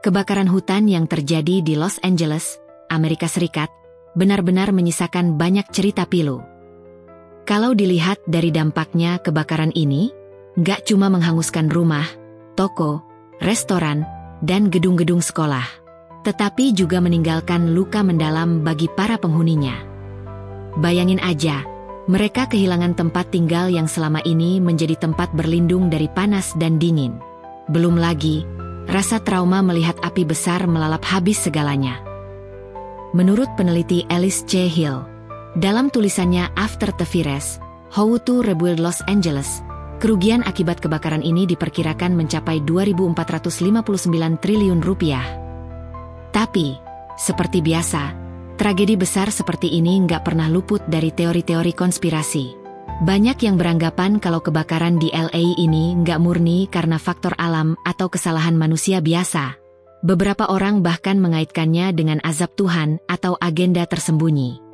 kebakaran hutan yang terjadi di Los Angeles, Amerika Serikat, benar-benar menyisakan banyak cerita pilu. Kalau dilihat dari dampaknya, kebakaran ini nggak cuma menghanguskan rumah, toko, restoran, dan gedung-gedung sekolah, tetapi juga meninggalkan luka mendalam bagi para penghuninya. Bayangin aja, mereka kehilangan tempat tinggal yang selama ini menjadi tempat berlindung dari panas dan dingin. Belum lagi, rasa trauma melihat api besar melalap habis segalanya. Menurut peneliti Alice C. Hill, dalam tulisannya After the Fires, How to Rebuild Los Angeles, kerugian akibat kebakaran ini diperkirakan mencapai 2.459 triliun rupiah. Tapi, seperti biasa, tragedi besar seperti ini nggak pernah luput dari teori-teori konspirasi. Banyak yang beranggapan kalau kebakaran di LA ini nggak murni karena faktor alam atau kesalahan manusia biasa. Beberapa orang bahkan mengaitkannya dengan azab Tuhan atau agenda tersembunyi.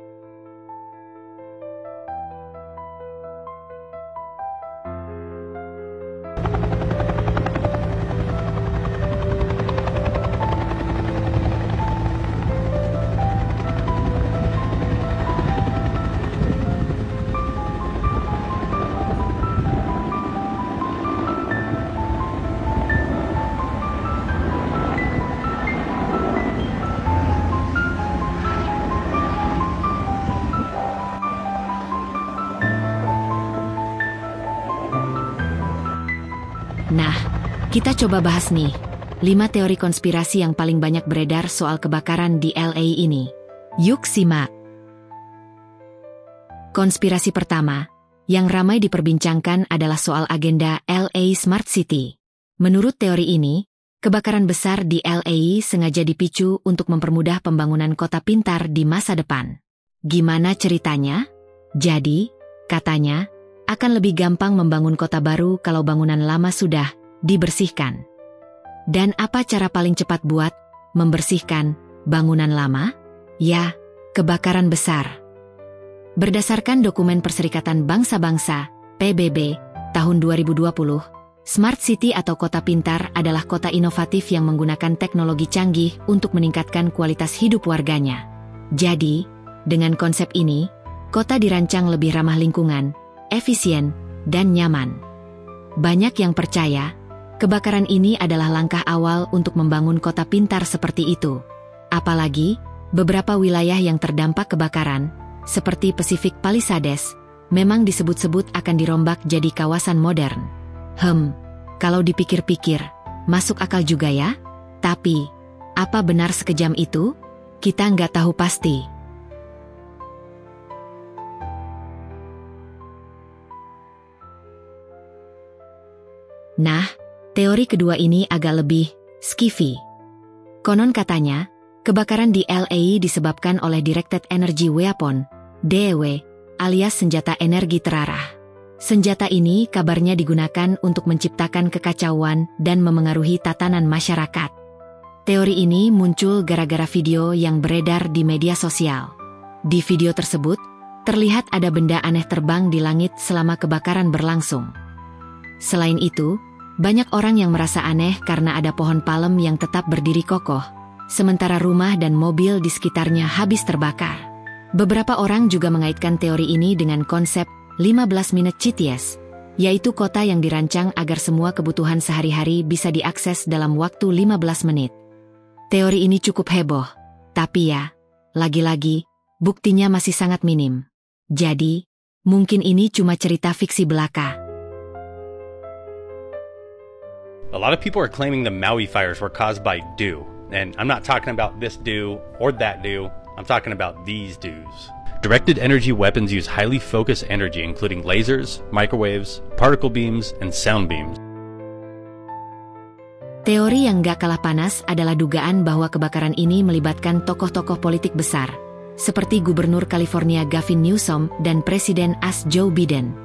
Nah, kita coba bahas nih, 5 teori konspirasi yang paling banyak beredar soal kebakaran di LA ini. Yuk simak. Konspirasi pertama, yang ramai diperbincangkan adalah soal agenda LA Smart City. Menurut teori ini, kebakaran besar di LA sengaja dipicu untuk mempermudah pembangunan kota pintar di masa depan. Gimana ceritanya? Jadi, katanya, akan lebih gampang membangun kota baru kalau bangunan lama sudah dibersihkan. Dan apa cara paling cepat buat membersihkan bangunan lama? Ya, kebakaran besar. Berdasarkan dokumen Perserikatan Bangsa-Bangsa, PBB, tahun 2020, Smart City atau kota pintar adalah kota inovatif yang menggunakan teknologi canggih untuk meningkatkan kualitas hidup warganya. Jadi, dengan konsep ini, kota dirancang lebih ramah lingkungan, efisien, dan nyaman. Banyak yang percaya, kebakaran ini adalah langkah awal untuk membangun kota pintar seperti itu. Apalagi, beberapa wilayah yang terdampak kebakaran, seperti Pacific Palisades, memang disebut-sebut akan dirombak jadi kawasan modern. Kalau dipikir-pikir, masuk akal juga ya? Tapi, apa benar sekejam itu? Kita nggak tahu pasti. Nah, teori kedua ini agak lebih skiffy. Konon katanya, kebakaran di LA disebabkan oleh Directed Energy Weapon, DEW, alias senjata energi terarah. Senjata ini kabarnya digunakan untuk menciptakan kekacauan dan memengaruhi tatanan masyarakat. Teori ini muncul gara-gara video yang beredar di media sosial. Di video tersebut, terlihat ada benda aneh terbang di langit selama kebakaran berlangsung. Selain itu, banyak orang yang merasa aneh karena ada pohon palem yang tetap berdiri kokoh, sementara rumah dan mobil di sekitarnya habis terbakar. Beberapa orang juga mengaitkan teori ini dengan konsep 15-minute cities, yaitu kota yang dirancang agar semua kebutuhan sehari-hari bisa diakses dalam waktu 15 menit. Teori ini cukup heboh, tapi ya, lagi-lagi, buktinya masih sangat minim. Jadi, mungkin ini cuma cerita fiksi belaka. A lot of people are claiming the Maui fires were caused by dew. And I'm not talking about this dew or that dew. I'm talking about these dews. Directed energy weapons use highly focused energy, including lasers, microwaves, particle beams, and sound beams. Teori yang gak kalah panas adalah dugaan bahwa kebakaran ini melibatkan tokoh-tokoh politik besar, seperti Gubernur California Gavin Newsom dan Presiden AS Joe Biden.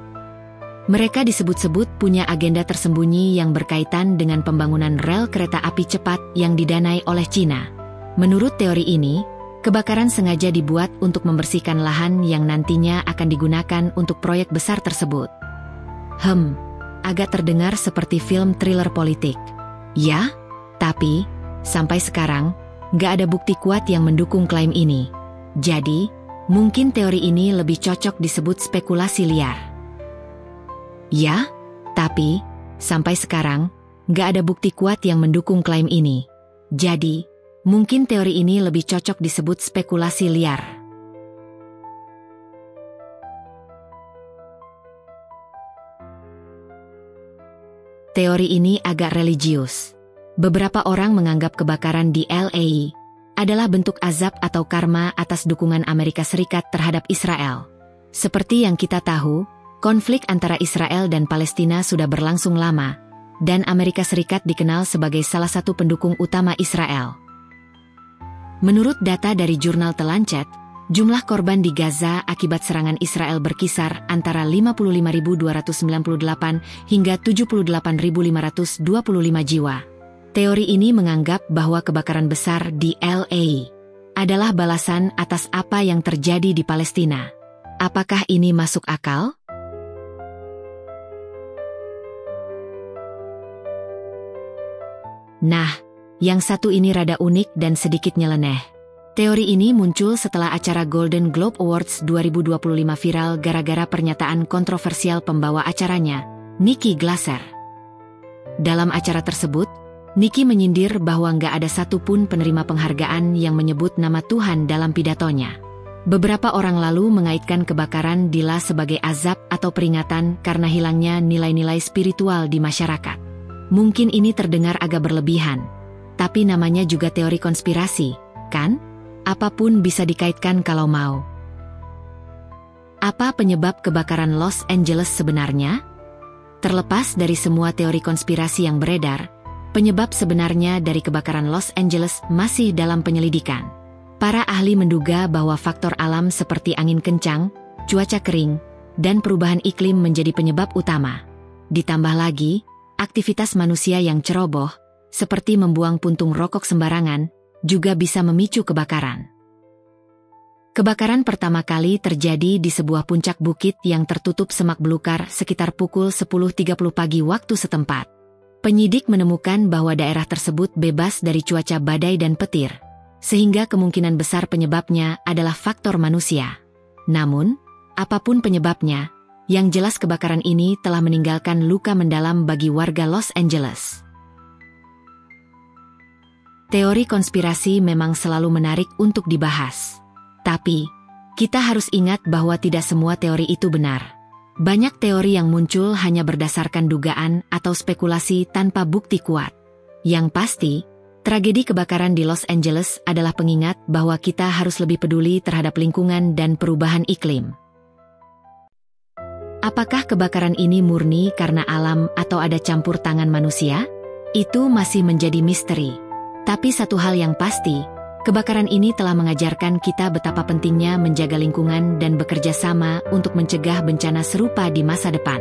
Mereka disebut-sebut punya agenda tersembunyi yang berkaitan dengan pembangunan rel kereta api cepat yang didanai oleh China. Menurut teori ini, kebakaran sengaja dibuat untuk membersihkan lahan yang nantinya akan digunakan untuk proyek besar tersebut. Agak terdengar seperti film thriller politik. Ya, tapi sampai sekarang, nggak ada bukti kuat yang mendukung klaim ini. Jadi, mungkin teori ini lebih cocok disebut spekulasi liar. Ya, tapi, sampai sekarang, nggak ada bukti kuat yang mendukung klaim ini. Jadi, mungkin teori ini lebih cocok disebut spekulasi liar. Teori ini agak religius. Beberapa orang menganggap kebakaran di LA adalah bentuk azab atau karma atas dukungan Amerika Serikat terhadap Israel. Seperti yang kita tahu, konflik antara Israel dan Palestina sudah berlangsung lama, dan Amerika Serikat dikenal sebagai salah satu pendukung utama Israel. Menurut data dari jurnal The Lancet, jumlah korban di Gaza akibat serangan Israel berkisar antara 55.298 hingga 78.525 jiwa. Teori ini menganggap bahwa kebakaran besar di LA adalah balasan atas apa yang terjadi di Palestina. Apakah ini masuk akal? Nah, yang satu ini rada unik dan sedikit nyeleneh. Teori ini muncul setelah acara Golden Globe Awards 2025 viral gara-gara pernyataan kontroversial pembawa acaranya, Nikki Glaser. Dalam acara tersebut, Nikki menyindir bahwa nggak ada satupun penerima penghargaan yang menyebut nama Tuhan dalam pidatonya. Beberapa orang lalu mengaitkan kebakaran di LA sebagai azab atau peringatan karena hilangnya nilai-nilai spiritual di masyarakat. Mungkin ini terdengar agak berlebihan, tapi namanya juga teori konspirasi, kan? Apapun bisa dikaitkan kalau mau. Apa penyebab kebakaran Los Angeles sebenarnya? Terlepas dari semua teori konspirasi yang beredar, penyebab sebenarnya dari kebakaran Los Angeles masih dalam penyelidikan. Para ahli menduga bahwa faktor alam seperti angin kencang, cuaca kering, dan perubahan iklim menjadi penyebab utama. Ditambah lagi, aktivitas manusia yang ceroboh, seperti membuang puntung rokok sembarangan, juga bisa memicu kebakaran. Kebakaran pertama kali terjadi di sebuah puncak bukit yang tertutup semak belukar sekitar pukul 10.30 pagi waktu setempat. Penyidik menemukan bahwa daerah tersebut bebas dari cuaca badai dan petir, sehingga kemungkinan besar penyebabnya adalah faktor manusia. Namun, apapun penyebabnya, yang jelas kebakaran ini telah meninggalkan luka mendalam bagi warga Los Angeles. Teori konspirasi memang selalu menarik untuk dibahas. Tapi, kita harus ingat bahwa tidak semua teori itu benar. Banyak teori yang muncul hanya berdasarkan dugaan atau spekulasi tanpa bukti kuat. Yang pasti, tragedi kebakaran di Los Angeles adalah pengingat bahwa kita harus lebih peduli terhadap lingkungan dan perubahan iklim. Apakah kebakaran ini murni karena alam atau ada campur tangan manusia? Itu masih menjadi misteri. Tapi satu hal yang pasti, kebakaran ini telah mengajarkan kita betapa pentingnya menjaga lingkungan dan bekerja sama untuk mencegah bencana serupa di masa depan.